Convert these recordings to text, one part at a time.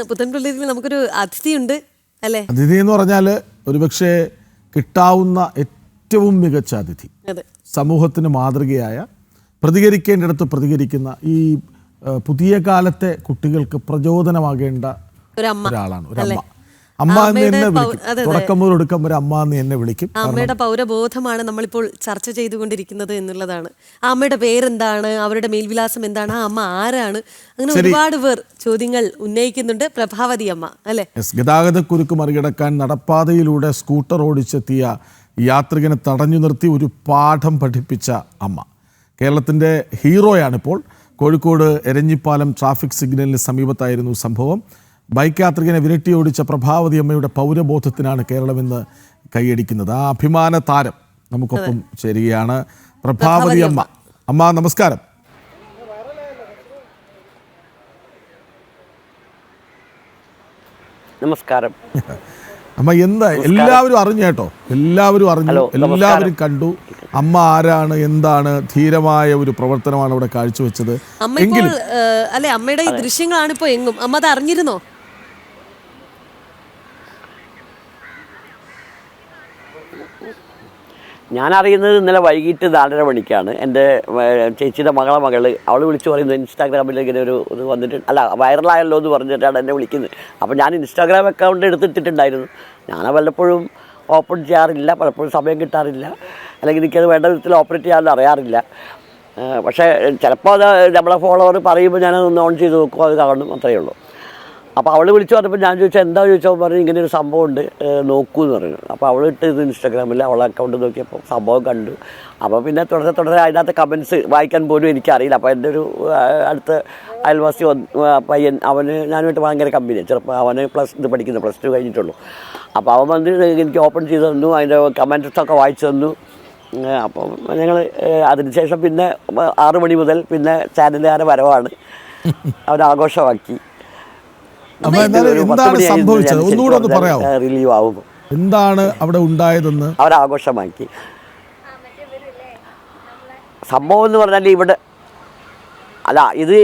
പുത്തൻപള്ളിയിൽ നമുക്കൊരു അതിഥിയുണ്ട് അല്ലേ? അതിഥി എന്ന് പറഞ്ഞാൽ ഒരുപക്ഷെ കിട്ടാവുന്ന ഏറ്റവും മികച്ച അതിഥി, സമൂഹത്തിന് മാതൃകയായ, പ്രതികരിക്കേണ്ടിടത്ത് പ്രതികരിക്കുന്ന, ഈ പുതിയ കാലത്തെ കുട്ടികൾക്ക് പ്രചോദനമാകേണ്ട ഒരാളാണ്. ഒരമ്മ. അമ്മ എന്ന് എന്നെ വിളിക്കും, തുടക്കം മുതൽ ഒടുക്കം വരെ അമ്മ എന്ന് എന്നെ വിളിക്കും. അമ്മയുടെ പൗരബോധമാണ് നമ്മളിപ്പോൾ ചർച്ച ചെയ്തുകൊണ്ടിരിക്കുന്നത് എന്നുള്ളതാണ്. ആ അമ്മയുടെ പേരെന്താണ്, അവരുടെ മേൽവിലാസം എന്താണ്, ആ അമ്മ ആരാണ്, അങ്ങനെ ഒരുപാട് പേർ ചോദ്യങ്ങൾ ഉന്നയിക്കുന്നുണ്ട്. പ്രഭാവതി അമ്മ അല്ലെ? ഗതാഗതക്കുരുക്ക് മറികടക്കാൻ നടപ്പാതയിലൂടെ സ്കൂട്ടർ ഓടിച്ചെത്തിയ യാത്രികനെ തടഞ്ഞു നിർത്തി ഒരു പാഠം പഠിപ്പിച്ച അമ്മ. കേരളത്തിൻ്റെ ഹീറോയാണിപ്പോൾ. കോഴിക്കോട് എരഞ്ഞിപ്പാലം ട്രാഫിക് സിഗ്നലിന് സമീപത്തായിരുന്നു സംഭവം. ബൈക്ക് യാത്രികനെ വിരട്ടി ഓടിച്ച പ്രഭാവതി അമ്മയുടെ പൗരബോധത്തിനാണ് കേരളം ഇന്ന് കൈയടിക്കുന്നത്. ആ അഭിമാന താരം നമുക്കൊപ്പം ചേരുകയാണ്. പ്രഭാവതി അമ്മ. അമ്മ നമസ്കാരം. നമസ്കാരം അമ്മ. എന്താ എല്ലാവരും അറിഞ്ഞു കേട്ടോ, എല്ലാവരും അറിഞ്ഞു, എല്ലാവരും കണ്ടു. അമ്മ ആരാണ്, എന്താണ്, ധീരമായ ഒരു പ്രവർത്തനമാണ് അവിടെ കാഴ്ചവെച്ചത്. അല്ലെ, അമ്മയുടെ ഈ ദൃശ്യങ്ങളാണ് ഇപ്പോ എങ്ങും. അമ്മ അത് അറിഞ്ഞിരുന്നോ? ഞാൻ അറിയുന്നത് ഇന്നലെ വൈകിട്ട് 4:30 മണിക്കാണ്. എൻ്റെ ചേച്ചിയുടെ മകള് അവൾ വിളിച്ചു പറയുന്നത് ഇൻസ്റ്റാഗ്രാമിൽ ഇങ്ങനെ ഒരു ഇത് വന്നിട്ട്, അല്ല വൈറലായല്ലോ എന്ന് പറഞ്ഞിട്ടാണ് എന്നെ വിളിക്കുന്നത്. അപ്പോൾ ഞാൻ ഇൻസ്റ്റാഗ്രാം അക്കൗണ്ട് എടുത്തിട്ടുണ്ടായിരുന്നു. ഞാൻ വല്ലപ്പോഴും ഓപ്പൺ ചെയ്യാറില്ല, പലപ്പോഴും സമയം കിട്ടാറില്ല, അല്ലെങ്കിൽ എനിക്കത് വേണ്ട വിധത്തിൽ ഓപ്പറേറ്റ് ചെയ്യാൻ അറിയാറില്ല. പക്ഷേ ചിലപ്പോൾ അത് നമ്മളെ ഫോളോവർ പറയുമ്പോൾ ഞാനതൊന്ന് ഓൺ ചെയ്ത് നോക്കും, അത് കാണും, അത്രയേ ഉള്ളൂ. അപ്പോൾ അവൾ വിളിച്ചു പറഞ്ഞപ്പോൾ ഞാൻ ചോദിച്ചാൽ എന്താ ചോദിച്ചാൽ പറഞ്ഞു ഇങ്ങനെ ഒരു സംഭവം ഉണ്ട്, നോക്കൂ എന്ന് പറഞ്ഞു. അപ്പോൾ അവൾ ഇട്ട് ഇത് ഇൻസ്റ്റാഗ്രാമിൽ അവളെ അക്കൗണ്ട് നോക്കിയപ്പോൾ സംഭവം കണ്ടു. അപ്പോൾ പിന്നെ തുടരെ അതിനകത്ത് കമൻസ് വായിക്കാൻ പോലും എനിക്കറിയില്ല. അപ്പോൾ എൻ്റെ ഒരു അടുത്ത അയൽവാസി പയ്യൻ, അവന് ഞാനുമായിട്ട് ഭയങ്കര കമ്പനിയാണ്. ചിലപ്പോൾ അവന് +2 കഴിഞ്ഞിട്ടുള്ളൂ. അപ്പോൾ അവൻ വന്ന് എനിക്ക് ഓപ്പൺ ചെയ്ത് തന്നു, അതിൻ്റെ കമൻസൊക്കെ വായിച്ചു തന്നു. അപ്പം ഞങ്ങൾ അതിനുശേഷം പിന്നെ 6 മണി മുതൽ പിന്നെ ചാനലുകാരെ വരവാണ്, അവരാഘോഷമാക്കി. എന്താണ് സംഭവിച്ചത് ഒന്നുകൂടെ ഒന്ന് പറയാമോ? റിലീവ് ആവുന്നു, എന്താണ് അവിടെ ഉണ്ടായതെന്ന്. അവരാഘോഷമാക്കി. സംഭവം എന്ന് പറഞ്ഞാൽ ഇവിടെ ഇത്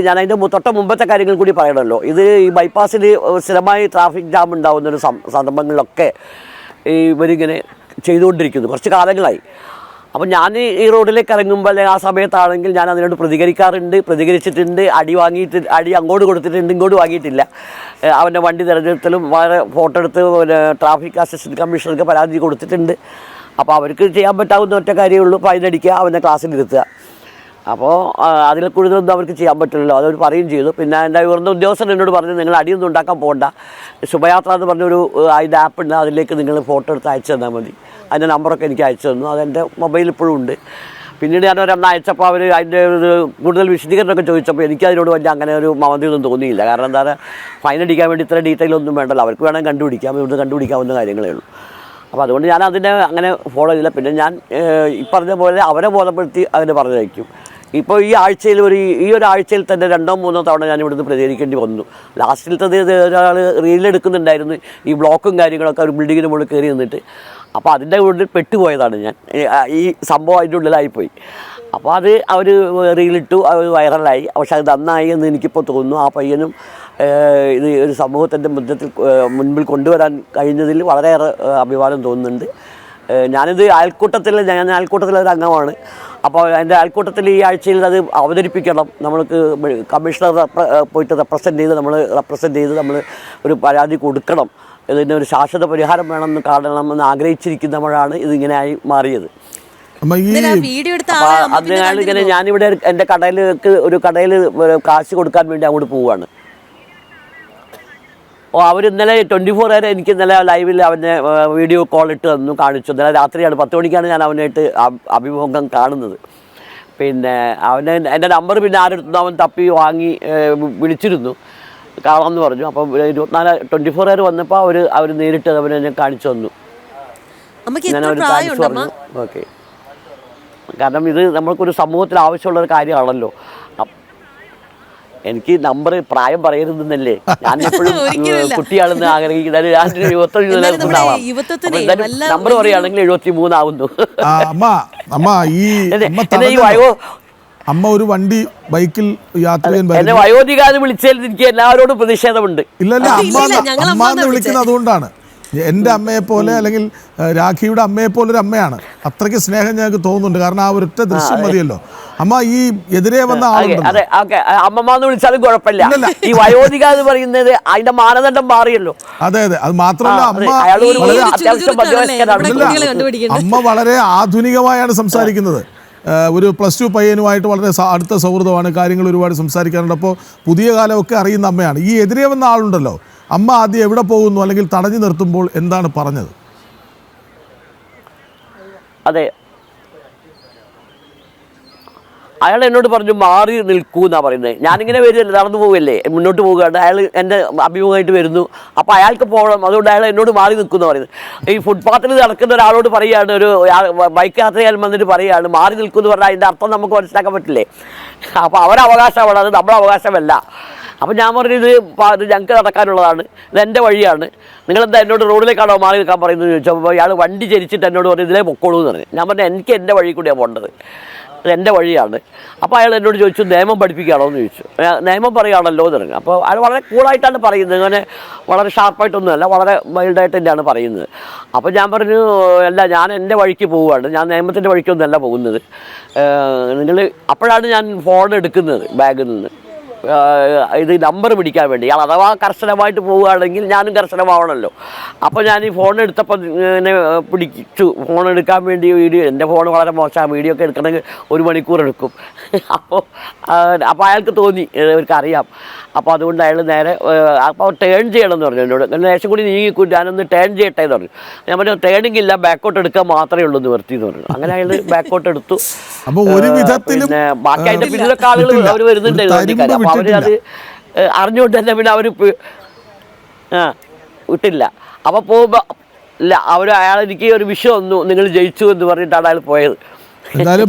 ഞാൻ അതിൻ്റെ തൊട്ട മുമ്പത്തെ കാര്യങ്ങൾ കൂടി പറയണമല്ലോ. ഇത് ഈ ബൈപ്പാസിൽ സ്ഥിരമായി ട്രാഫിക് ജാം ഉണ്ടാകുന്നൊരു സന്ദർഭങ്ങളിലൊക്കെ ഇവരിങ്ങനെ ചെയ്തുകൊണ്ടിരിക്കുന്നു കുറച്ച് കാലങ്ങളായി. അപ്പം ഞാൻ ഈ റോഡിലേക്ക് ഇറങ്ങുമ്പോൾ ആ സമയത്താണെങ്കിൽ ഞാൻ അതിനോട് പ്രതികരിച്ചിട്ടുണ്ട്. അടി അങ്ങോട്ട് കൊടുത്തിട്ടുണ്ട്, ഇങ്ങോട്ട് വാങ്ങിയിട്ടില്ല. അവൻ്റെ വണ്ടി തിരഞ്ഞെടുത്തലും വളരെ ഫോട്ടോ എടുത്ത് ട്രാഫിക് അസിസ്റ്റൻറ്റ് കമ്മീഷണർക്ക് പരാതി കൊടുത്തിട്ടുണ്ട്. അപ്പോൾ അവർക്ക് ചെയ്യാൻ പറ്റാവുന്ന ഒറ്റ കാര്യമേ ഉള്ളൂ, ഫൈൻ അടിക്കുക, അവൻ്റെ ക്ലാസ്സിലിരുത്തുക. അപ്പോൾ അതിൽ കൂടുതലൊന്നും അവർക്ക് ചെയ്യാൻ പറ്റില്ലല്ലോ, അതവർ പറയുകയും ചെയ്തു. പിന്നെ എൻ്റെ ഉയർന്ന ഉദ്യോഗസ്ഥൻ എന്നോട് പറഞ്ഞു, നിങ്ങൾ അടിയൊന്നും ഉണ്ടാക്കാൻ പോകണ്ട, ശുഭയാത്ര എന്ന് പറഞ്ഞൊരു അതിൻ്റെ ആപ്പ് ഉണ്ട്, അതിലേക്ക് നിങ്ങൾ ഫോട്ടോ എടുത്ത് അയച്ചു തന്നാൽ മതി. അതിൻ്റെ നമ്പറൊക്കെ എനിക്ക് അയച്ചു തന്നു, അതെൻ്റെ മൊബൈൽ ഇപ്പോഴും ഉണ്ട്. പിന്നീട് ഞാൻ ഒരെണ്ണം അയച്ചപ്പോൾ അവർ അതിൻ്റെ കൂടുതൽ വിശദീകരണമൊക്കെ ചോദിച്ചപ്പോൾ എനിക്കതിനോട് വലിയ അങ്ങനെ ഒരു മമതയൊന്നും തോന്നിയില്ല. കാരണം എന്താ പറയുക, ഫൈൻ അടിക്കാൻ വേണ്ടി ഇത്ര ഡീറ്റെയിൽ ഒന്നും വേണ്ടല്ലോ, അവർക്ക് വേണമെങ്കിൽ കണ്ടുപിടിക്കാം, ഇവിടുന്ന് കണ്ടുപിടിക്കാവുന്ന കാര്യങ്ങളേ ഉള്ളൂ. അപ്പോൾ അതുകൊണ്ട് ഞാൻ അതിനെ അങ്ങനെ ഫോളോ ചെയ്തില്ല. പിന്നെ ഞാൻ ഈ പറഞ്ഞ പോലെ അവരെ ബോധപ്പെടുത്തി അതിന് പറഞ്ഞയക്കും. ഇപ്പോൾ ഈ ഒരാഴ്ചയിൽ തന്നെ 2-3 തവണ ഞാൻ ഇവിടുന്ന് പ്രതികരിക്കേണ്ടി വന്നു. ലാസ്റ്റിലത്തത് ഒരാൾ റീലെടുക്കുന്നുണ്ടായിരുന്നു, ഈ ബ്ലോക്കും കാര്യങ്ങളൊക്കെ ഒരു ബിൽഡിങ്ങിന് മുകളിൽ കയറി നിന്നിട്ട്. അപ്പോൾ അതിൻ്റെ ഉള്ളിൽ പെട്ടുപോയതാണ് ഞാൻ, ഈ സംഭവം അതിൻ്റെ ഉള്ളിലായിപ്പോയി. അപ്പോൾ അത് അവർ റീലിട്ടു, അത് വൈറലായി. പക്ഷെ അത് നന്നായി എന്ന് എനിക്കിപ്പോൾ തോന്നുന്നു. ആ പയ്യനും ഇത് ഒരു സമൂഹത്തിൻ്റെ മുൻപിൽ കൊണ്ടുവരാൻ കഴിഞ്ഞതിൽ വളരെയേറെ അഭിമാനം തോന്നുന്നുണ്ട്. ഞാനിത് അയൽക്കൂട്ടത്തിലൊരു അംഗമാണ്. അപ്പോൾ എൻ്റെ അയൽക്കൂട്ടത്തിൽ ഈ ആഴ്ചയിൽ അത് അവതരിപ്പിക്കണം. നമ്മൾക്ക് കമ്മീഷണർ പോയിട്ട് റെപ്രസെൻ്റ് ചെയ്ത് നമ്മൾ ഒരു പരാതി കൊടുക്കണം. ഇതിന് ഒരു ശാശ്വത പരിഹാരം കാണണമെന്ന് ആഗ്രഹിച്ചിരിക്കുന്നവരാണ് ഇതിങ്ങനെയായി മാറിയത്. അതിനാൽ ഇങ്ങനെ ഞാനിവിടെ എൻ്റെ ഒരു കടയിൽ കാശ് കൊടുക്കാൻ വേണ്ടി അങ്ങോട്ട് പോവുകയാണ്. അവർ ഇന്നലെ 24 വരെ എനിക്ക് ഇന്നലെ ലൈവിൽ അവനെ വീഡിയോ കോൾ ഇട്ട് തന്നു, കാണിച്ചു. ഇന്നലെ രാത്രിയാണ് 10 മണിക്കാണ് ഞാൻ അവനായിട്ട് അഭിമുഖം കാണുന്നത്. പിന്നെ എൻ്റെ നമ്പർ പിന്നെ ആരെടുത്തു അവൻ തപ്പി വാങ്ങി വിളിച്ചിരുന്നു, കാണാമെന്ന് പറഞ്ഞു. അപ്പം 24 വരെ വന്നപ്പോൾ അവർ നേരിട്ട് അവനെ കാണിച്ചു തന്നു. ഞാൻ അവർ കാണിച്ചു പറഞ്ഞു. ഓക്കെ, കാരണം ഇത് നമ്മൾക്കൊരു സമൂഹത്തിൽ ആവശ്യമുള്ളൊരു കാര്യമാണല്ലോ. എനിക്ക് നമ്പർ പ്രായം പറയരുതെന്നല്ലേ ഞാൻ എപ്പോഴും കുട്ടിയാണെന്ന് ആഗ്രഹിക്കുന്നത്. ഞാൻ 25 നമ്പർ പറയുകയാണെങ്കിൽ 73 ആവുന്നു. അമ്മ ഒരു വണ്ടി ബൈക്കിൽ യാത്ര ചെയ്യാൻ എന്നെ വയോധികാന്ന് വിളിച്ചതിൽ എനിക്ക് എല്ലാവരോടും പ്രതിഷേധമുണ്ട്. ഇല്ലല്ല, ഇല്ല, ഞങ്ങൾ അമ്മ അമ്മാന്നാ എന്ന് വിളിക്കുന്നത് അതുകൊണ്ടാണ്. എൻ്റെ അമ്മയെ പോലെ അല്ലെങ്കിൽ രാഖിയുടെ അമ്മയെ പോലെ ഒരു അമ്മയാണ്. അത്രയ്ക്ക് സ്നേഹം ഞങ്ങൾക്ക് തോന്നുന്നുണ്ട്. കാരണം ആ ഒരൊറ്റ ദൃശ്യം മതിയല്ലോ. അമ്മ ഈ എതിരെ വന്ന ആളുണ്ട്, അതെ, ഓക്കെ, അമ്മമാന്ന് വിളിച്ചാലും കുഴപ്പമില്ല. ഈ വയോധിക എന്ന് പറയുന്നത് അതിന്റെ മാനദണ്ഡം മാറിയല്ലോ. അതെ അതെ, അത് മാത്രമല്ല അമ്മ അത്യാവശ്യം മധ്യവയസ്കനാണ്. അമ്മ വളരെ ആധുനികമായാണ് സംസാരിക്കുന്നത്. ഒരു +2 പയ്യനുമായിട്ട് വളരെ അടുത്ത സൗഹൃദമാണ്, കാര്യങ്ങൾ ഒരുപാട് സംസാരിക്കാറുണ്ട്. അപ്പോൾ പുതിയ കാലമൊക്കെ അറിയുന്ന അമ്മയാണ്. ഈ എതിരെ വന്ന ആളുണ്ടല്ലോ, അമ്മ ആദ്യം എവിടെ പോകുന്നു അല്ലെങ്കിൽ തടഞ്ഞു നിർത്തുമ്പോൾ എന്താണ് പറഞ്ഞത്? അതെ, അയാൾ എന്നോട് പറഞ്ഞു മാറി നിൽക്കൂ എന്നാ പറയുന്നത്. ഞാനിങ്ങനെ വരുമല്ലേ, നടന്നു പോവുകയല്ലേ, മുന്നോട്ട് പോവുകയാണ്. അയാൾ എൻ്റെ അഭിമുഖമായിട്ട് വരുന്നു. അപ്പോൾ അയാൾക്ക് പോകണം, അതുകൊണ്ട് അയാൾ എന്നോട് മാറി നിൽക്കുമെന്ന് പറയുന്നത്. ഈ ഫുട്പാത്തിൽ നടക്കുന്ന ഒരാളോട് പറയുകയാണ്, ഒരു ബൈക്ക് യാത്ര ചെയ്യാൻ വന്നിട്ട് പറയുകയാണ് മാറി നിൽക്കുമെന്ന് പറഞ്ഞാൽ അതിൻ്റെ അർത്ഥം നമുക്ക് മനസ്സിലാക്കാൻ പറ്റില്ലേ? അപ്പോൾ അവരുടെ അവകാശമാണ്, അത് നമ്മുടെ അവകാശമല്ല. അപ്പോൾ ഞാൻ പറഞ്ഞു ഇത് ഞങ്ങൾക്ക് നടക്കാനുള്ളതാണ്, ഇതെൻ്റെ വഴിയാണ്, നിങ്ങളെന്താ എന്നോട് റോഡിലേക്കാണോ മാറി നിൽക്കാൻ പറയുന്നത് ചോദിച്ചപ്പോൾ അയാൾ വണ്ടി ചരിച്ചിട്ട് എന്നോട് പറഞ്ഞു ഇതിലേ പൊക്കോളൂ എന്ന് പറഞ്ഞു. ഞാൻ പറഞ്ഞു എനിക്ക് എൻ്റെ വഴി കൂടിയാണ് പോകേണ്ടത്, എൻ്റെ വഴിയാണ്. അപ്പോൾ അയാൾ എന്നോട് ചോദിച്ചു നിയമം പഠിപ്പിക്കുകയാണോ എന്ന് ചോദിച്ചു. നിയമം പറയുകയാണല്ലോ എന്ന് പറഞ്ഞു. അപ്പോൾ അയാൾ വളരെ കൂളായിട്ടാണ് പറയുന്നത്, അങ്ങനെ വളരെ ഷാർപ്പായിട്ടൊന്നുമല്ല, വളരെ മൈൽഡായിട്ട് തന്നെയാണ് പറയുന്നത്. അപ്പോൾ ഞാൻ പറഞ്ഞു അല്ല, ഞാൻ എൻ്റെ വഴിക്ക് പോവുകയാണ്, ഞാൻ നിയമത്തിൻ്റെ വഴിക്കൊന്നുമല്ല പോകുന്നത്. നിങ്ങൾ അപ്പോഴാണ് ഞാൻ ഫോൺ എടുക്കുന്നത് ബാഗിൽ നിന്ന്, ഇത് നമ്പർ പിടിക്കാൻ വേണ്ടി. ഇയാൾ അഥവാ കർശനമായിട്ട് പോവുകയാണെങ്കിൽ ഞാനും കർശനമാവണമല്ലോ. അപ്പോൾ ഞാൻ ഈ ഫോൺ എടുത്തപ്പോൾ ഇങ്ങനെ പിടിച്ചു, ഫോൺ എടുക്കാൻ വേണ്ടി വീഡിയോ, എൻ്റെ ഫോൺ വളരെ മോശമാണ്, വീഡിയോ ഒക്കെ എടുക്കണമെങ്കിൽ 1 മണിക്കൂർ എടുക്കും. അപ്പോൾ അയാൾക്ക് തോന്നി അവർക്ക് അറിയാം. അപ്പോൾ അതുകൊണ്ട് അയാൾ നേരെ അപ്പോൾ ടേൺ ചെയ്യണമെന്ന് പറഞ്ഞു എന്നോട്. ലേശം കൂടി നീങ്ങിക്കൂ, ഞാനൊന്ന് ടേൺ ചെയ്യട്ടെ എന്ന് പറഞ്ഞു. ഞാൻ പറഞ്ഞു ടേണിംഗ് ഇല്ല, ബാക്കോട്ട് എടുക്കാൻ മാത്രമേ ഉള്ളൂ നിവർത്തി എന്ന് പറഞ്ഞു. അങ്ങനെ അയാൾ ബാക്കോട്ട് എടുത്തു. പിന്നെ ബാക്കി അതിൻ്റെ പിന്നിലൊക്കെ ആളുകൾ അവർ വരുന്നുണ്ടായിരുന്നു. അപ്പോൾ അവരത് അറിഞ്ഞുകൊണ്ട് തന്നെ പിന്നെ അവർ വിട്ടില്ല. അപ്പോൾ പോകുമ്പോൾ ഇല്ല, അയാളെനിക്ക് ഒരു വിഷയം ഒന്നു നിങ്ങൾ ജയിച്ചു എന്ന് പറഞ്ഞിട്ടാണ് അയാൾ പോയത്.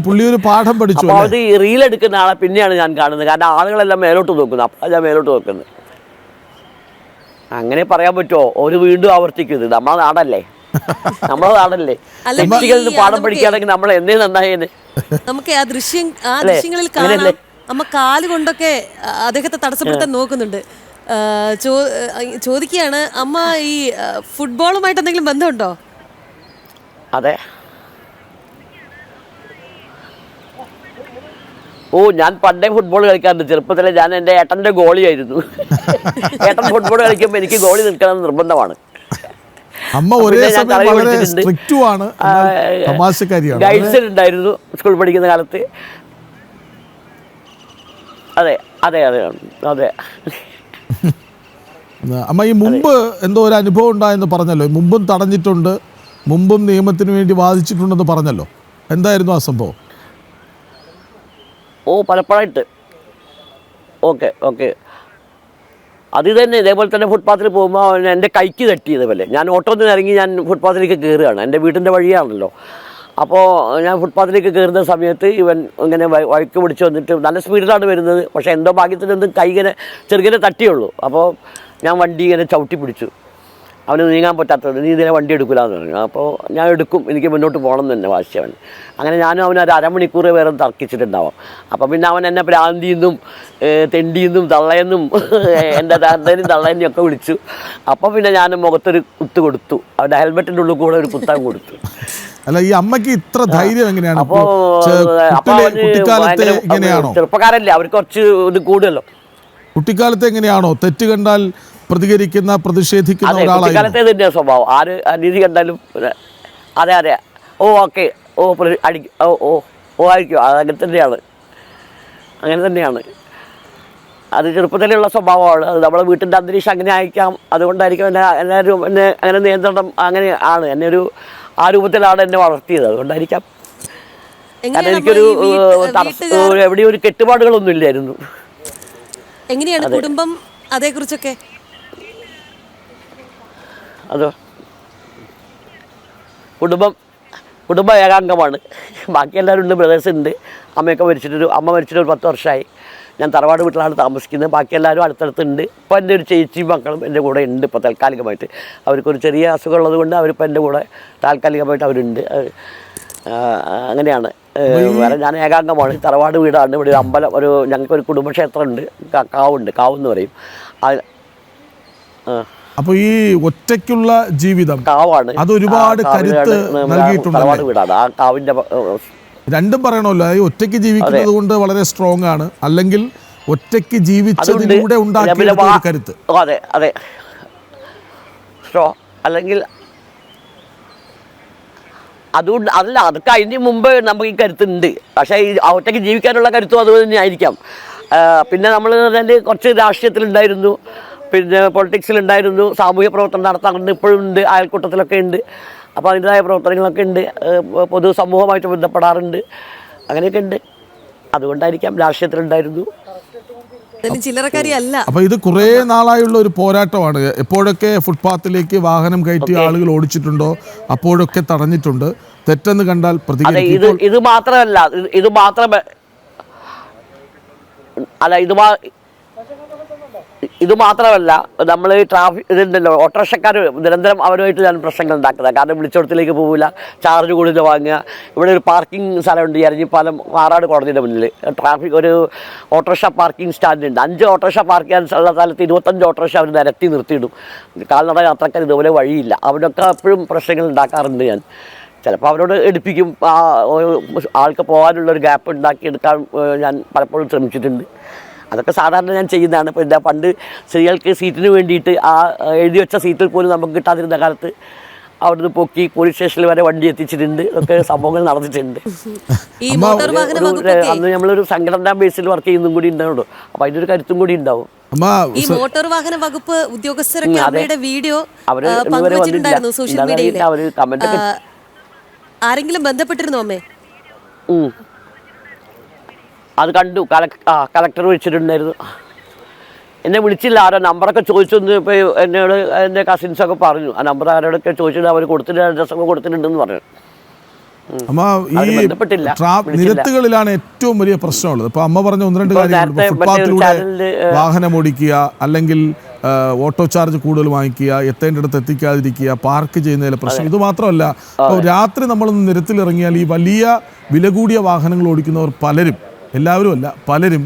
പുള്ളി ഒരു പാഠം പഠിച്ചു. അപ്പോൾ അത് ഈ റീൽ എടുക്കുന്ന ആളെ പിന്നെയാണ് ഞാൻ കാണുന്നത്, കാരണം ആളുകളെല്ലാം മേലോട്ട് നോക്കുന്നത്. അപ്പോൾ ഞാൻ മേലോട്ട് നോക്കുന്നത്. അങ്ങനെ പറയാൻ പറ്റുമോ? ഒരു വീണ്ടും ആവർത്തിക്കുന്നത്. നമ്മളെ നാടല്ലേ, നമ്മളെ നാടല്ലേ. തെറ്റുകളിൽ നിന്ന് പാഠം പഠിക്കുകയാണെങ്കിൽ നമ്മൾ എന്നേ നന്നായേനെ. നമുക്ക് ആ ദൃശ്യങ്ങളിൽ കാണാം അമ്മ കാല് കൊണ്ടൊക്കെ അദ്ദേഹത്തെ തടസ്സപ്പെടുത്താൻ നോക്കുന്നുണ്ട്. ചോദിക്കുകയാണ് അമ്മ ഈ ഫുട്ബോളുമായിട്ട് എന്തെങ്കിലും ബന്ധമുണ്ടോ? അതെ. ഞാൻ പണ്ടേ ഫുട്ബോൾ കളിക്കാറുണ്ട്. ചെറുപ്പത്തിലെ ഞാൻ എൻ്റെ ഏട്ടൻ്റെ ഗോളിയായിരുന്നു. ഏട്ടൻ ഫുട്ബോൾ കളിക്കുമ്പോൾ എനിക്ക് ഗോളി നിൽക്കണം നിർബന്ധമാണ്. ഗൈഡ്സ് ഉണ്ടായിരുന്നു സ്കൂൾ പഠിക്കുന്ന കാലത്ത്. അതെ അതെ അതെ അതെ. അമ്മ ഈ മുമ്പ് എന്തോ ഒരു അനുഭവം ഉണ്ടായെന്ന് പറഞ്ഞല്ലോ, മുമ്പും തടഞ്ഞിട്ടുണ്ട്, മുമ്പും നിയമത്തിന് വേണ്ടി വാദിച്ചിട്ടുണ്ടെന്ന് പറഞ്ഞല്ലോ, എന്തായിരുന്നു ആ സംഭവം? പലപ്പോഴായിട്ട്. ഓക്കെ അത് തന്നെ ഇതേപോലെ തന്നെ ഫുട്പാത്തിൽ പോകുമ്പോൾ എൻ്റെ കൈക്ക് തട്ടിയതുപോലെ. ഞാൻ ഓട്ടോയിൽ നിന്ന് ഇറങ്ങി ഞാൻ ഫുട്പാത്തിലേക്ക് കയറുകയാണ്, എൻ്റെ വീട്ടിൻ്റെ വഴിയാണല്ലോ. അപ്പോൾ ഞാൻ ഫുട്പാത്തിലേക്ക് കയറുന്ന സമയത്ത് ഇവൻ ഇങ്ങനെ വഴിക്ക് പിടിച്ച് വന്നിട്ട് നല്ല സ്പീഡിലാണ് വരുന്നത്. പക്ഷേ എന്തോ ഭാഗ്യത്തിനൊന്നും കൈ ഇങ്ങനെ ചെറുങ്ങനെ തട്ടിയുള്ളൂ. അപ്പോൾ ഞാൻ വണ്ടി ഇങ്ങനെ ചവിട്ടി പിടിച്ചു. അവന് നീങ്ങാൻ പറ്റാത്തത്, നീ ഇതിനെ വണ്ടി എടുക്കില്ല എന്ന് പറഞ്ഞു. അപ്പോൾ ഞാൻ എടുക്കും, എനിക്ക് മുന്നോട്ട് പോകണം എന്ന് തന്നെ വാശിയവൻ. അങ്ങനെ ഞാനും അവൻ ഒരു അരമണിക്കൂർ വേറെ തർക്കിച്ചിട്ടുണ്ടാവാം. അപ്പം പിന്നെ അവൻ എന്നെ പ്രാന്തിയെന്നും തെണ്ടിയെന്നും തള്ളയെന്നും എൻ്റെ തന്തേനും തള്ളേനും ഒക്കെ വിളിച്ചു. അപ്പോൾ പിന്നെ ഞാൻ മുഖത്തൊരു കുത്ത് കൊടുത്തു, അവൻ്റെ ഹെൽമെറ്റിൻ്റെ ഉള്ളിൽ കൂടെ ഒരു കുത്താൻ കൊടുത്തു. അല്ല, ഈ അമ്മയ്ക്ക് ഇത്ര ധൈര്യം എങ്ങനെയാണ്? ചെറുപ്പക്കാരല്ലേ, അവർക്ക് കുറച്ച് ഇത് കൂടുതലോ. കുട്ടിക്കാലത്ത് എങ്ങനെയാണോ തെറ്റ് കണ്ടാൽ പ്രതികരിക്കുന്ന, പ്രതിഷേധിക്കുന്ന ഒരാളാണ്? കുട്ടിക്കാലത്തെ തന്നെയാണ് സ്വഭാവം. ആര് അനീതി കണ്ടാലും അതെ അതെ ഓക്കെ അടിക്കും, ആയിരിക്കും. അതങ്ങനെ തന്നെയാണ്, അങ്ങനെ തന്നെയാണ്. അത് ചെറുപ്പത്തിലുള്ള സ്വഭാവമാണ്. അത് നമ്മുടെ വീട്ടിൻ്റെ അന്തരീക്ഷം അങ്ങനെ ആയിരിക്കാം. അതുകൊണ്ടായിരിക്കും എല്ലാവരും എന്നെ അങ്ങനെ നിയന്ത്രണം അങ്ങനെ ആണ്. എന്നെ ആ രൂപത്തിലാണ് എന്നെ വളർത്തിയത്. അതുകൊണ്ടായിരിക്കാം. കാരണം എനിക്കൊരു എവിടെയും ഒരു കെട്ടുപാടുകളൊന്നും ഇല്ലായിരുന്നു. എങ്ങനെയാണ് കുടുംബം അതേക്കുറിച്ചൊക്കെ? അതോ കുടുംബം ഏകാംഗമാണ്. ബാക്കി എല്ലാവരും ഉണ്ട്, ബ്രദേഴ്സ് ഉണ്ട്. അമ്മ മരിച്ചിട്ട് ഒരു 10 വർഷമായി. ഞാൻ തറവാട് വീട്ടിലാണ് താമസിക്കുന്നത്. ബാക്കി എല്ലാവരും അടുത്തടുത്തുണ്ട്. ഇപ്പോൾ എൻ്റെ ഒരു ചേച്ചി മക്കളും എൻ്റെ കൂടെ ഉണ്ട് ഇപ്പോൾ താൽക്കാലികമായിട്ട്. അവർക്കൊരു ചെറിയ അസുഖമുള്ളത് കൊണ്ട് അവരിപ്പോൾ എൻ്റെ കൂടെ താൽക്കാലികമായിട്ട് അവരുണ്ട്. അങ്ങനെയാണ്. വേറെ ഞാൻ ഏകാംഗമാണ്. തറവാട് വീടാണ്. ഇവിടെ ഒരു അമ്പലം, ഞങ്ങൾക്കൊരു കുടുംബക്ഷേത്രം ഉണ്ട്, കാവുണ്ട്, കാവെന്ന് പറയും. അപ്പൊ ഈ ഒറ്റയ്ക്കുള്ള ജീവിതം കാവാണ്, അത് ഒരുപാട് കരുത്ത് നൽകിയിട്ടുണ്ട്. തറവാട് വീടാണ്. ആ കാവിന്റെ രണ്ടും പറയണമല്ലോ, ഈ ഒറ്റയ്ക്ക് ജീവിക്കുന്നത് കൊണ്ട് വളരെ സ്ട്രോങ് ആണ്, അല്ലെങ്കിൽ ഒറ്റയ്ക്ക് ജീവിച്ചതിലൂടെ ഉണ്ടാക്കിയ കരുത്ത്. അതെ അതെ, അല്ലെങ്കിൽ അതുകൊണ്ട് അല്ല, അതൊക്കെ അതിന് മുമ്പ് നമുക്ക് ഈ കരുത്തുണ്ട്. പക്ഷേ ഈ ഒറ്റയ്ക്ക് ജീവിക്കാനുള്ള കരുത്തും അതുപോലെ തന്നെ ആയിരിക്കാം. പിന്നെ നമ്മൾ പറഞ്ഞാൽ കുറച്ച് രാഷ്ട്രീയത്തിലുണ്ടായിരുന്നു, പിന്നെ പൊളിറ്റിക്സിലുണ്ടായിരുന്നു, സാമൂഹ്യ പ്രവർത്തനം നടത്താറുണ്ട്, ഇപ്പോഴും ഉണ്ട്, അയൽക്കൂട്ടത്തിലൊക്കെ ഉണ്ട്. അപ്പോൾ അതിൻ്റെതായ പ്രവർത്തനങ്ങളൊക്കെ ഉണ്ട്, പൊതുസമൂഹമായിട്ട് ബന്ധപ്പെടാറുണ്ട്, അങ്ങനെയൊക്കെ ഉണ്ട്. അതുകൊണ്ടായിരിക്കാം രാഷ്ട്രീയത്തിലുണ്ടായിരുന്നു. ചില്ലറക്കാരിയല്ല. അപ്പൊ ഇത് കുറെ നാളായുള്ള ഒരു പോരാട്ടമാണ്. എപ്പോഴൊക്കെ ഫുട്പാത്തിലേക്ക് വാഹനം കയറ്റി ആളുകൾ ഓടിച്ചിട്ടുണ്ടോ അപ്പോഴൊക്കെ തടഞ്ഞിട്ടുണ്ട്. തെറ്റെന്ന് കണ്ടാൽ പ്രതികരിക്കും. ഇത് മാത്രമല്ല, ഇത് മാത്രമല്ല നമ്മൾ ട്രാഫിക് ഇതുണ്ടല്ലോ, ഓട്ടോറിക്ഷക്കാർ നിരന്തരം അവരുമായിട്ട് ഞാൻ പ്രശ്നങ്ങൾ ഉണ്ടാക്കുന്നത്. കാരണം വിളിച്ചോടത്തിലേക്ക് പോകില്ല, ചാർജ് കൂടുതൽ വാങ്ങുക. ഇവിടെ ഒരു പാർക്കിംഗ് സ്ഥലമുണ്ട്, എരഞ്ഞിപ്പാലം ആറാട് കോടതിയുടെ മുന്നിൽ ട്രാഫിക് ഒരു ഓട്ടോറിക്ഷ പാർക്കിംഗ് സ്റ്റാൻഡ് ഉണ്ട്. 5 ഓട്ടോറിക്ഷ പാർക്ക് ചെയ്യാൻ ഉള്ള സ്ഥലത്ത് 25 ഓട്ടോറിക്ഷ അവർ നിരത്തി നിർത്തിയിടും. കാൽനട യാത്രക്കാർ ഇതുപോലെ വഴിയില്ല. അവരൊക്കെ എപ്പോഴും പ്രശ്നങ്ങൾ ഉണ്ടാക്കാറുണ്ട്. ഞാൻ ചിലപ്പോൾ അവരോട് എടുപ്പിക്കും, ആൾക്ക് പോകാനുള്ളൊരു ഗ്യാപ്പ് ഉണ്ടാക്കിയെടുക്കാൻ ഞാൻ പലപ്പോഴും ശ്രമിച്ചിട്ടുണ്ട്. അതൊക്കെ സാധാരണ ഞാൻ ചെയ്യുന്നതാണ്. ഇപ്പോൾ എന്താ, പണ്ട് സ്ത്രീകൾക്ക് സീറ്റിന് വേണ്ടിയിട്ട് എഴുതി വെച്ച സീറ്റിൽ പോലും നമുക്ക് കിട്ടാതിരുന്ന കാലത്ത് അവിടുന്ന് പൊക്കി പോലീസ് സ്റ്റേഷനിൽ വരെ വണ്ടി എത്തിച്ചിട്ടുണ്ട്. ഇതൊക്കെ സംഭവങ്ങൾ നടന്നിട്ടുണ്ട്. അന്ന് നമ്മളൊരു സംഘടനാ ബേസിൽ വർക്ക് ചെയ്യുന്നതും കൂടി ഉണ്ടാവുള്ളൂ. അപ്പോൾ അതിൻ്റെ ഒരു കരുത്തും കൂടി ഉണ്ടാവും. ഈ മോട്ടോർ വാഹന വകുപ്പ് ഉദ്യോഗസ്ഥരൊക്കെ അവരുടെ വീഡിയോ പങ്കുവച്ചിട്ടുണ്ടായിരുന്നു സോഷ്യൽ മീഡിയയിൽ. ആരെങ്കിലും ബന്ധപ്പെട്ടിരുന്നോ അമ്മേ? അത് കണ്ടു, കളക്ടർ വിളിച്ചിട്ടുണ്ടായിരുന്നു. എന്നെ വിളിച്ചില്ല, ആരോ നമ്പറൊക്കെ ചോദിച്ചൊന്ന്. ഇപ്പോൾ എന്നോട് എൻ്റെ കസിൻസൊക്കെ പറഞ്ഞു, ആ നമ്പർ ആരോടൊക്കെ ചോദിച്ചിട്ട് അവർ കൊടുത്തിട്ട് അഡ്രസ്സൊക്കെ കൊടുത്തിട്ടുണ്ടെന്ന് പറഞ്ഞു. നിരത്തുകളിലാണ് ഏറ്റവും വലിയ പ്രശ്നമുള്ളത്. ഇപ്പൊ അമ്മ പറഞ്ഞ 1-2 കാര്യങ്ങൾ, ഫുട്പാത്തിലൂടെ വാഹനം ഓടിക്കുക, അല്ലെങ്കിൽ ഓട്ടോ ചാർജ് കൂടുതൽ വാങ്ങിക്കുക, എത്തേണ്ടിടത്ത് എത്തിക്കാതിരിക്കുക, പാർക്ക് ചെയ്യുന്നതിലെ പ്രശ്നം. ഇത് മാത്രമല്ല, ഇപ്പോൾ രാത്രി നമ്മളൊന്ന് നിരത്തിലിറങ്ങിയാൽ ഈ വലിയ വില കൂടിയ വാഹനങ്ങൾ ഓടിക്കുന്നവർ പലരും, എല്ലാവരും അല്ല, പലരും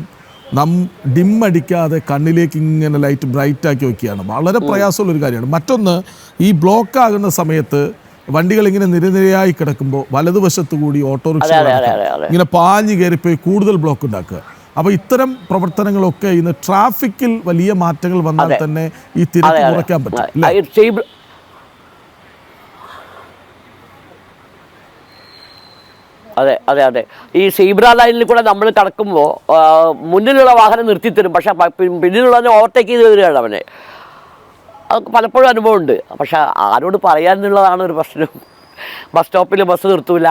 ഡിം അടിക്കാതെ കണ്ണിലേക്ക് ഇങ്ങനെ ലൈറ്റ് ബ്രൈറ്റ് ആക്കി വയ്ക്കുകയാണ്. വളരെ പ്രയാസമുള്ളൊരു കാര്യമാണ്. മറ്റൊന്ന്, ഈ ബ്ലോക്ക് ആകുന്ന സമയത്ത് വണ്ടികൾ ഇങ്ങനെ നിരനിരയായി കിടക്കുമ്പോൾ വലതുവശത്തു കൂടി ഓട്ടോറിക്ഷ ഇങ്ങനെ പാഞ്ഞു കയറിപ്പോയി കൂടുതൽ ബ്ലോക്ക് ഉണ്ടാക്കുക. അപ്പോൾ ഇത്തരം പ്രവർത്തനങ്ങളൊക്കെ ഇന്ന് ട്രാഫിക്കിൽ വലിയ മാറ്റങ്ങൾ വന്നാൽ തന്നെ ഈ തിരക്ക് കുറയ്ക്കാൻ പറ്റും. അതെ അതെ അതെ, ഈ സീബ്ര ലൈനിൽ കൂടെ നമ്മൾ കടക്കുമ്പോൾ മുന്നിലുള്ള വാഹനം നിർത്തിത്തരും, പക്ഷെ പിന്നിലുള്ളതിനെ ഓവർടേക്ക് ചെയ്ത് വരികയാണ് അവനെ. അതൊക്കെ പലപ്പോഴും അനുഭവമുണ്ട്. പക്ഷെ ആരോട് പറയാനുള്ളതാണ് ഒരു പ്രശ്നം. ബസ് സ്റ്റോപ്പിൽ ബസ് നിർത്തൂല,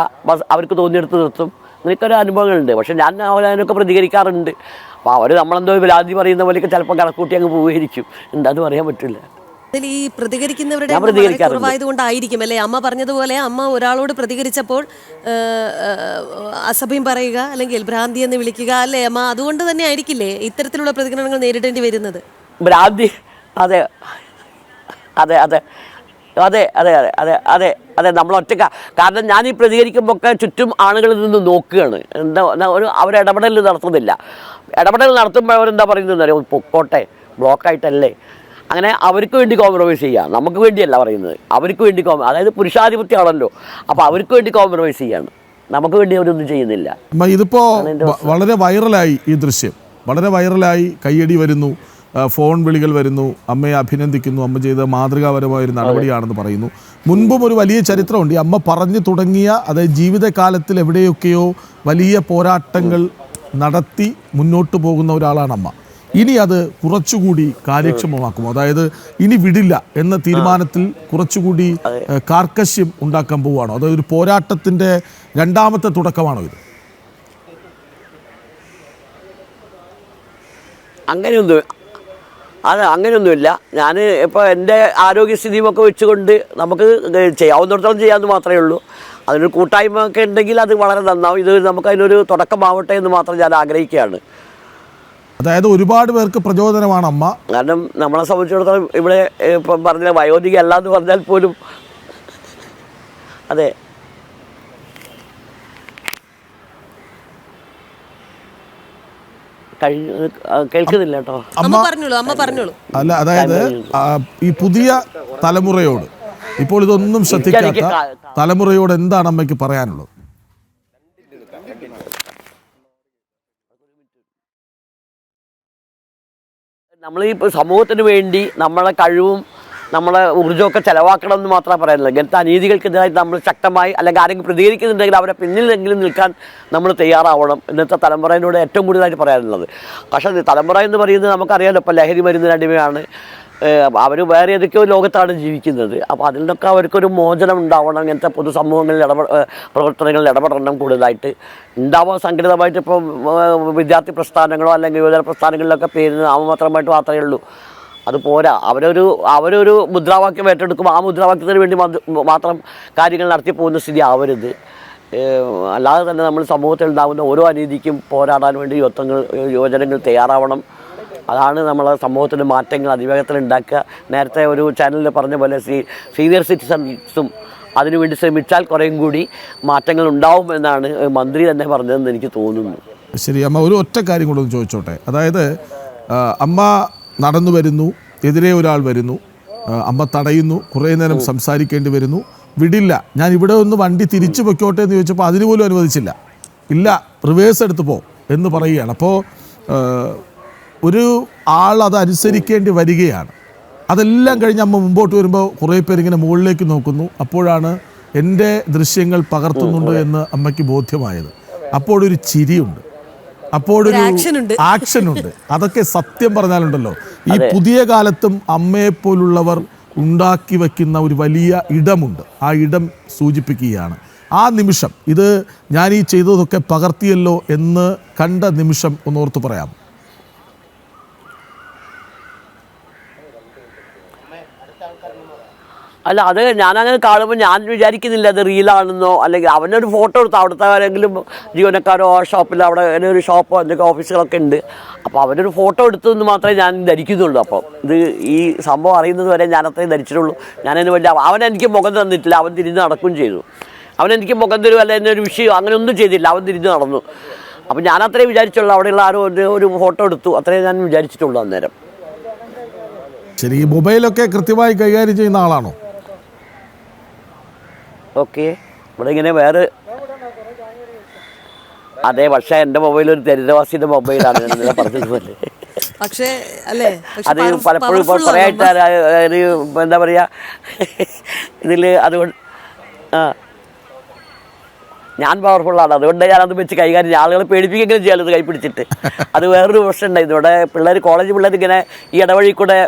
അവർക്ക് തോന്നിയെടുത്ത് നിർത്തും. അങ്ങനെയൊക്കെ അനുഭവങ്ങളുണ്ട്. പക്ഷെ ഞാൻ അതിനൊക്കെ പ്രതികരിക്കാറുണ്ട്. അപ്പോൾ അവർ നമ്മളെന്തോ വിലാതി പറയുന്ന പോലെയൊക്കെ ചിലപ്പോൾ കണക്കൂട്ടി അങ്ങ് പോവുകയായിരിക്കും. എന്താണെന്ന് പറയാൻ പറ്റില്ല. ഈ പ്രതികരിക്കുന്നവരുടെ കുറവായതുകൊണ്ടായിരിക്കും അല്ലേ? അമ്മ പറഞ്ഞതുപോലെ അമ്മ ഒരാളോട് പ്രതികരിച്ചപ്പോൾ അസഭ്യം പറയുക, അല്ലെങ്കിൽ ഭ്രാന്തി എന്ന് വിളിക്കുക, അല്ലേ അമ്മ? അതുകൊണ്ട് തന്നെ ആയിരിക്കില്ലേ ഇത്തരത്തിലുള്ള പ്രതികരണങ്ങൾ നേരിടേണ്ടി വരുന്നത്? ഭ്രാന്തി, അതെ അതെ അതെ അതെ അതെ അതെ അതെ അതെ അതെ, നമ്മൾ ഒറ്റക്ക. കാരണം ഞാൻ ഈ പ്രതികരിക്കുമ്പോൾ ഒക്കെ ചുറ്റും ആളുകളിൽ നിന്ന് നോക്കുകയാണ്. അവരിടപെടൽ നടത്തുന്നില്ല. ഇടപെടൽ നടത്തുമ്പോൾ അവരെന്താ പറയുന്നത്, പൊക്കോട്ടെ, ബ്ലോക്കായിട്ടല്ലേ. അങ്ങനെ അവർക്ക് വേണ്ടി കോംപ്രമൈസ് ചെയ്യുക, നമുക്ക് വേണ്ടിയല്ല പറയുന്നത്, അവർക്ക് വേണ്ടി അതായത് പുരുഷാധിപത്യമാണല്ലോ. അപ്പോൾ അവർക്ക് വേണ്ടി കോംപ്രമൈസ് ചെയ്യാണ്, നമുക്ക് വേണ്ടി അവരൊന്നും ചെയ്യുന്നില്ല. ഇതിപ്പോൾ വളരെ വൈറലായി, ഈ ദൃശ്യം വളരെ വൈറലായി, കയ്യടി വരുന്നു, ഫോൺ വിളികൾ വരുന്നു, അമ്മയെ അഭിനന്ദിക്കുന്നു, അമ്മ ചെയ്ത മാതൃകാപരമായ ഒരു നടപടിയാണെന്ന് പറയുന്നു. മുൻപും ഒരു വലിയ ചരിത്രമുണ്ട്. ഈ അമ്മ പറഞ്ഞു തുടങ്ങിയ, അതായത് ജീവിതകാലത്തിൽ എവിടെയൊക്കെയോ വലിയ പോരാട്ടങ്ങൾ നടത്തി മുന്നോട്ട് പോകുന്ന ഒരാളാണ് അമ്മ. ഇനി അത് കുറച്ചുകൂടി കാര്യക്ഷമമാക്കും, അതായത് ഇനി വിടില്ല എന്ന തീരുമാനത്തിൽ കുറച്ചുകൂടി കാർക്കശ്യം ഉണ്ടാക്കാൻ പോവുകയാണോ? അതായത് ഒരു പോരാട്ടത്തിൻ്റെ 2ാമത്തെ തുടക്കമാണോ ഇത്? അങ്ങനെയൊന്നുമില്ല. ഞാൻ ഇപ്പോൾ എൻ്റെ ആരോഗ്യസ്ഥിതിയുമൊക്കെ വെച്ചുകൊണ്ട് നമുക്ക് ചെയ്യാവുന്നിടത്തോളം ചെയ്യാമെന്ന് മാത്രമേ ഉള്ളൂ. അതിനൊരു കൂട്ടായ്മ ഒക്കെ ഉണ്ടെങ്കിൽ അത് വളരെ നന്നാവും. ഇത് നമുക്കതിനൊരു തുടക്കമാവട്ടെ എന്ന് മാത്രം ഞാൻ ആഗ്രഹിക്കുകയാണ്. അതായത് ഒരുപാട് പേർക്ക് പ്രചോദനമാണ് അമ്മ. കാരണം നമ്മളെ സംബന്ധിച്ചിടത്തോളം ഇവിടെ ഇപ്പം പറഞ്ഞ വയോധിക അല്ല എന്ന് പറഞ്ഞാൽ പോലും, അതെ കേൾക്കുന്നില്ല കേട്ടോ. അമ്മ പറഞ്ഞോളൂ. അല്ല, അതായത് ഈ പുതിയ തലമുറയോട്, ഇപ്പോൾ ഇതൊന്നും ശ്രദ്ധിക്കാത്ത തലമുറയോട് എന്താണ് അമ്മയ്ക്ക് പറയാനുള്ളത്? നമ്മൾ ഈ സമൂഹത്തിന് വേണ്ടി നമ്മളെ കഴിവും നമ്മളെ ഊർജ്ജമൊക്കെ ചിലവാക്കണം എന്ന് മാത്രമേ പറയാനുള്ളൂ. ഇങ്ങനത്തെ അനീതികൾക്കെതിരായി നമ്മൾ ശക്തമായി, അല്ലെങ്കിൽ ആരെങ്കിലും പ്രതികരിക്കുന്നുണ്ടെങ്കിൽ അവരെ പിന്നിലെങ്കിലും നിൽക്കാൻ നമ്മൾ തയ്യാറാവണം. ഇന്നത്തെ തലമുറയോട് ഏറ്റവും കൂടുതലായിട്ട് പറയാനുള്ളത്. പക്ഷേ തലമുറ എന്ന് പറയുന്നത് നമുക്കറിയാമല്ലോ, ഇപ്പോൾ ലഹരി മരുന്നിന് അടിമയാണ്. അവർ വേറെ ഏതൊക്കെയോ ലോകത്താണ് ജീവിക്കുന്നത്. അപ്പോൾ അതിൽ നിന്നൊക്കെ അവർക്കൊരു മോചനം ഉണ്ടാവണം. ഇങ്ങനത്തെ പൊതുസമൂഹങ്ങളിൽ പ്രവർത്തനങ്ങളിൽ ഇടപെടണം കൂടുതലായിട്ട് ഉണ്ടാവാൻ. സംഘടിതമായിട്ട് ഇപ്പോൾ വിദ്യാർത്ഥി പ്രസ്ഥാനങ്ങളോ അല്ലെങ്കിൽ യുവജന പ്രസ്ഥാനങ്ങളിലൊക്കെ പേരിന് നാമമാത്രമായിട്ട് മാത്രമേ ഉള്ളൂ. അത് പോരാ. അവരൊരു മുദ്രാവാക്യം ഏറ്റെടുക്കും. ആ മുദ്രാവാക്യത്തിന് വേണ്ടി മാത്രം കാര്യങ്ങൾ നടത്തി പോകുന്ന സ്ഥിതി ആവരുത്. അല്ലാതെ തന്നെ നമ്മൾ സമൂഹത്തിൽ ഉണ്ടാകുന്ന ഓരോ അനീതിക്കും പോരാടാൻ വേണ്ടി യുവജനങ്ങൾ തയ്യാറാവണം. അതാണ് നമ്മളെ സമൂഹത്തിൻ്റെ മാറ്റങ്ങൾ അതിവേഗത്തിൽ ഉണ്ടാക്കുക. നേരത്തെ ഒരു ചാനലിൽ പറഞ്ഞ പോലെ സീനിയർ സിറ്റിസൺസും അതിനുവേണ്ടി ശ്രമിച്ചാൽ കുറേയും കൂടി മാറ്റങ്ങൾ ഉണ്ടാവും എന്നാണ് മന്ത്രി തന്നെ പറഞ്ഞതെന്ന് എനിക്ക് തോന്നുന്നു. ശരി അമ്മ, ഒരു ഒറ്റ കാര്യം കൂടെ ഒന്ന് ചോദിച്ചോട്ടെ. അതായത് അമ്മ നടന്നു വരുന്നു, എതിരെ ഒരാൾ വരുന്നു, അമ്മ തടയുന്നു, കുറേ നേരം സംസാരിക്കേണ്ടി വരുന്നു, വിടില്ല. ഞാൻ ഇവിടെ ഒന്ന് വണ്ടി തിരിച്ചു വെക്കോട്ടെ എന്ന് ചോദിച്ചപ്പോൾ അതിന് പോലും അനുവദിച്ചില്ല. ഇല്ല, റിവേഴ്സ് എടുത്ത് പോ എന്ന് പറയുകയാണ്. അപ്പോൾ ഒരു ആൾ അത് അനുസരിക്കേണ്ടി വരികയാണ്. അതെല്ലാം കഴിഞ്ഞ് അമ്മ മുമ്പോട്ട് വരുമ്പോൾ കുറേ പേരിങ്ങനെ മുകളിലേക്ക് നോക്കുന്നു. അപ്പോഴാണ് എൻ്റെ ദൃശ്യങ്ങൾ പകർത്തുന്നുണ്ട് എന്ന് അമ്മയ്ക്ക് ബോധ്യമായത്. അപ്പോഴൊരു ചിരിയുണ്ട്, അപ്പോഴൊരു ആക്ഷൻ ഉണ്ട്. അതൊക്കെ സത്യം പറഞ്ഞാലുണ്ടല്ലോ, ഈ പുതിയ കാലത്തും അമ്മയെപ്പോലുള്ളവർ ഉണ്ടാക്കി വയ്ക്കുന്ന ഒരു വലിയ ഇടമുണ്ട്. ആ ഇടം സൂചിപ്പിക്കുകയാണ്. ആ നിമിഷം, ഇത് ഞാൻ ഈ ചെയ്തതൊക്കെ പകർത്തിയല്ലോ എന്ന് കണ്ട നിമിഷം ഒന്ന് ഓർത്ത് പറയാം. അല്ല, അത് ഞാനങ്ങനെ കാണുമ്പോൾ ഞാൻ വിചാരിക്കുന്നില്ല അത് റീലാണെന്നോ, അല്ലെങ്കിൽ അവനൊരു ഫോട്ടോ എടുത്ത് അവിടുത്തെ ആരെങ്കിലും ജീവനക്കാരോ ആ ഷോപ്പിൽ അവിടെ ഒരു ഷോപ്പോ എന്തൊക്കെ ഓഫീസുകളൊക്കെ ഉണ്ട്. അപ്പോൾ അവരൊരു ഫോട്ടോ എടുത്തതെന്ന് മാത്രമേ ഞാൻ ധരിക്കുന്നുള്ളൂ. അപ്പോൾ ഇത് ഈ സംഭവം അറിയുന്നത് വരെ ഞാൻ അത്രയും ധരിച്ചിട്ടുള്ളൂ. ഞാനതിന് വേണ്ടി അവനെനിക്ക് മുഖം തന്നിട്ടില്ല, അവൻ തിരിഞ്ഞ് നടക്കുകയും ചെയ്തു. അവനെനിക്ക് മുഖം തരും അല്ല എന്നൊരു വിഷയം അങ്ങനെ ഒന്നും ചെയ്തില്ല, അവൻ തിരിഞ്ഞ് നടന്നു. അപ്പോൾ ഞാൻ അത്രയും വിചാരിച്ചുള്ളൂ. അവിടെയുള്ള ആരോ ഒരു ഫോട്ടോ എടുത്തു, അത്രയും ഞാൻ വിചാരിച്ചിട്ടുള്ളൂ അന്നേരം. ശരി, ഈ മൊബൈലൊക്കെ കൃത്യമായി കൈകാര്യം ചെയ്യുന്ന ആളാണോ? ഓക്കെ, ഇവിടെ ഇങ്ങനെ വേറെ അതെ, പക്ഷേ എൻ്റെ മൊബൈൽ ഒരു ദരിദ്രവാസിയുടെ മൊബൈലാണ് പറഞ്ഞതുപോലെ. പക്ഷേ അല്ലേ, അത് പലപ്പോഴും ഇപ്പോൾ കുറേ ആയിട്ട് എന്താ പറയുക ഇതിൽ അതുകൊണ്ട് ഞാൻ പവർഫുള്ളാണ്. അതുകൊണ്ട് ഞാനത് വെച്ച് കൈകാര്യം ആളുകളെ പേടിപ്പിക്കെങ്കിലും ചെയ്യാമല്ലോ കൈ പിടിച്ചിട്ട്. അത് വേറൊരു പ്രശ്നം ഉണ്ടായിരുന്നു. ഇവിടെ പിള്ളേർ, കോളേജ് പിള്ളേർ ഇങ്ങനെ ഈ ഇടവഴി കൂടെ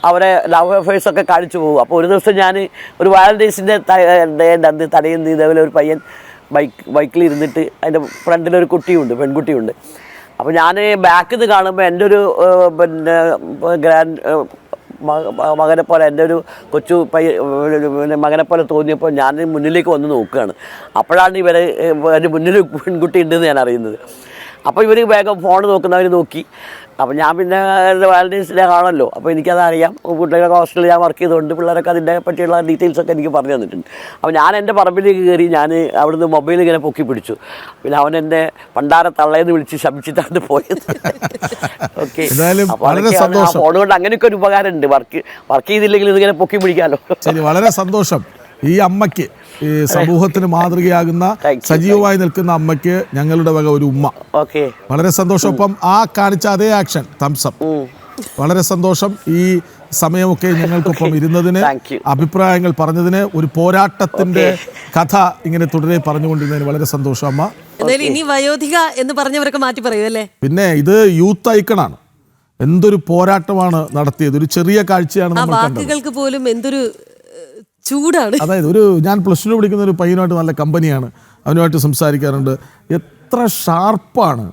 അവരെ ലവ് അഫയേഴ്സൊക്കെ കാണിച്ചു പോകും. അപ്പോൾ ഒരു ദിവസം ഞാൻ ഒരു വാലന്റൈൻസിൻ്റെ അന്ന് തടയുന്ന ഇതേപോലെ ഒരു പയ്യൻ ബൈക്കിൽ ഇരുന്നിട്ട് അതിൻ്റെ ഫ്രണ്ടിലൊരു കുട്ടിയുണ്ട്, പെൺകുട്ടിയുണ്ട്. അപ്പോൾ ഞാൻ ബാക്കിൽ നിന്ന് കാണുമ്പോൾ എൻ്റെ ഒരു പിന്നെ മകനെ പോലെ, എൻ്റെ ഒരു കൊച്ചു മകനെ പോലെ തോന്നിയപ്പോൾ ഞാൻ മുന്നിലേക്ക് വന്ന് നോക്കുകയാണ്. അപ്പോഴാണ് എൻ്റെ മുന്നിൽ പെൺകുട്ടി ഉണ്ടെന്ന് ഞാൻ അറിയുന്നത്. അപ്പോൾ ഇവർ വേഗം ഫോൺ നോക്കുന്നവർ നോക്കി. അപ്പോൾ ഞാൻ പിന്നെ വാലന്റൈൻസ് ഡേ ആണല്ലോ, അപ്പോൾ എനിക്കതറിയാം. കുട്ടികളൊക്കെ ഹോസ്റ്റലിൽ ഞാൻ വർക്ക് ചെയ്തുകൊണ്ട് പിള്ളേരൊക്കെ അതിൻ്റെ പറ്റിയുള്ള ഡീറ്റെയിൽസൊക്കെ എനിക്ക് പറഞ്ഞു തന്നിട്ടുണ്ട്. അപ്പോൾ ഞാൻ എൻ്റെ പറമ്പിലേക്ക് കയറി ഞാൻ അവിടുന്ന് മൊബൈൽ ഇങ്ങനെ പൊക്കി പിടിച്ചു. പിന്നെ അവൻ എൻ്റെ പണ്ടാര തള്ളയെന്ന് വിളിച്ച് ശമിച്ചിട്ടാണ് പോയത്. ഓക്കെ, അപ്പോൾ ഫോൺ കൊണ്ട് അങ്ങനെയൊക്കെ ഒരു ഉപകാരമുണ്ട്. വർക്ക് ചെയ്തില്ലെങ്കിൽ ഇതിങ്ങനെ പൊക്കി പിടിക്കാമല്ലോ. ശരി, വളരെ സന്തോഷം. ഈ അമ്മയ്ക്ക്, ഈ സമൂഹത്തിന് മാതൃകയാകുന്ന സജീവമായി നിൽക്കുന്ന അമ്മയ്ക്ക് ഞങ്ങളുടെ വക ഒരു ഉമ്മ. വളരെ സന്തോഷം. ഒപ്പം ആ കാണിച്ച അതേ ആക്ഷൻ, തംസപ്പ്. വളരെ സന്തോഷം. ഈ സമയമൊക്കെ ഞങ്ങൾക്കൊപ്പം ഇരുന്നതിന്, അഭിപ്രായങ്ങൾ പറഞ്ഞതിന്, ഒരു പോരാട്ടത്തിന്റെ കഥ ഇങ്ങനെ തുടരെ പറഞ്ഞുകൊണ്ടിരുന്നതിന് വളരെ സന്തോഷം അമ്മ. ഇനി വയോധിക എന്ന് പറഞ്ഞവരൊക്കെ മാറ്റി പറയൂ അല്ലേ? പിന്നെ ഇത് യൂത്ത് ഐക്കണാണ്. എന്തൊരു പോരാട്ടമാണ് നടത്തിയത്. ഒരു ചെറിയ കാഴ്ചയാണ് നമ്മൾ കണ്ടത്. വാക്കുകൾക്ക് പോലും എന്തൊരു ചൂടാണ്. അതായത് ഞാൻ പ്ലസ് ടു പഠിക്കുന്ന ഒരു പയ്യനുമായിട്ട് നല്ല കമ്പനിയാണ്, അവനുമായിട്ട് സംസാരിക്കാറുണ്ട്. എത്ര ഷാർപ്പാണ്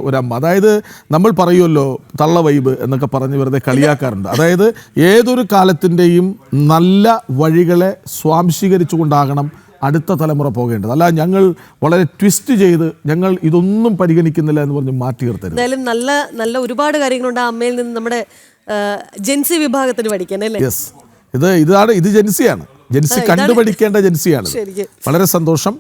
ഒരമ്മ. അതായത് നമ്മൾ പറയുമല്ലോ തള്ള വൈബ് എന്നൊക്കെ പറഞ്ഞ് വെറുതെ കളിയാക്കാറുണ്ട്. അതായത് ഏതൊരു കാലത്തിൻ്റെയും നല്ല വഴികളെ സ്വാംശീകരിച്ചുകൊണ്ടാകണം അടുത്ത തലമുറ പോകേണ്ടത്. അല്ല ഞങ്ങൾ വളരെ ട്വിസ്റ്റ് ചെയ്ത് ഞങ്ങൾ ഇതൊന്നും പരിഗണിക്കുന്നില്ല എന്ന് പറഞ്ഞ് മാറ്റി നിർത്തരുത്. എന്തായാലും നല്ല നല്ല ഒരുപാട് കാര്യങ്ങളുണ്ട് ആ അമ്മയിൽ നിന്ന് നമ്മുടെ ജെൻസി വിഭാഗത്തിന് പഠിക്കാൻ അല്ലേ? യെസ്, ഇത് ജെൻസിയാണ്. ജെൻസി കണ്ടുപഠിക്കേണ്ട ജെൻസിയാണ്. വളരെ സന്തോഷം.